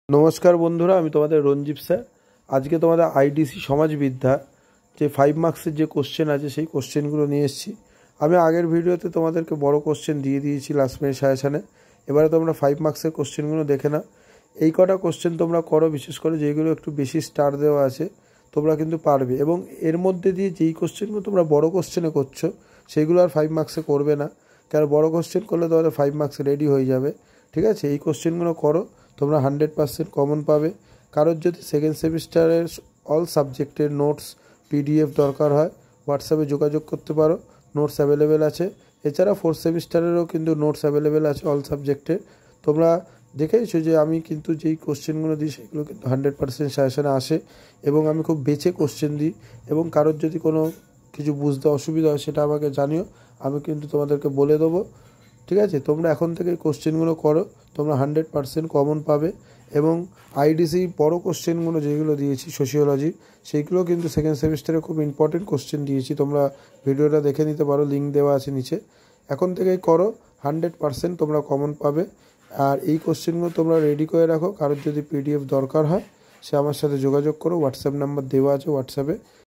नमस्कार बंधुरा आमी तोमादेर रंजीब सर आज के तुम्हारे आईडीसी समाजविद्या जो 5 मार्क्सर जो कोश्चेन आछे सेई कोश्चेनगुलो निये एसेछि। आमी आगेर भिडियोते तोमादेरके बड़ो कोश्चेन दिए दिएछि लास्ट मिनिट साजेशने। एबारे तोमरा 5 मार्क्सर कोश्चेनगुलो देखे नाओ। एई कटा कोश्चेन तोमरा करो, विशेष करे जेइगुलो एकटु बेशी स्टार देওয়া আছে তোমরা কিন্তু পারবে এবং এর মধ্যে দিয়ে যেই কোশ্চেনগুলো তোমরা বড় কোশ্চেনে করছো সেগুলো আর 5 মার্কসে করবে না, কারণ বড় কোশ্চেন করলে তোমাদের 5 মার্কস রেডি হয়ে যাবে। ঠিক আছে, এই কোশ্চেনগুলো করো, তোমরা 100% কমন পাবে। কারোর যদি সেকেন্ড সেমিস্টারের অল সাবজেক্টের নোটস পিডিএফ দরকার হয় হোয়াটসঅ্যাপে যোগাযোগ করতে পারো, নোটস অ্যাভেলেবেল আছে। এছাড়া ফোর্থ সেমিস্টারেরও কিন্তু নোটস অ্যাভেলেবেল আছে অল সাবজেক্টের। তোমরা দেখেছো যে আমি কিন্তু যেই কোশ্চেনগুলো দিই সেগুলো কিন্তু 100% সাজেশনে আসে এবং আমি খুব বেছে কোশ্চেন দিই। এবং কারোর যদি কোনো কিছু বুঝতে অসুবিধা হয় সেটা আমাকে জানিও, আমি কিন্তু তোমাদেরকে বলে দেবো। ঠিক আছে, তোমরা এখন থেকে কোশ্চেনগুলো করো, তোমরা 100% কমন পাবে। এবং আইডিসি বড় কোশ্চেনগুলো যেগুলো দিয়েছি সোশিওলজি, সেইগুলো কিন্তু সেকেন্ড সেমিস্টারে খুব ইম্পর্টেন্ট কোশ্চেন দিয়েছি। তোমরা ভিডিওটা দেখে নিতে পারো, লিঙ্ক দেওয়া আছে নিচে। এখন থেকেই করো, 100% তোমরা কমন পাবে। আর এই কোশ্চেনগুলো তোমরা রেডি করে রাখো, কারোর যদি পিডিএফ দরকার হয় সে আমার সাথে যোগাযোগ করো, হোয়াটসঅ্যাপ নাম্বার দেওয়া আছে হোয়াটসঅ্যাপে।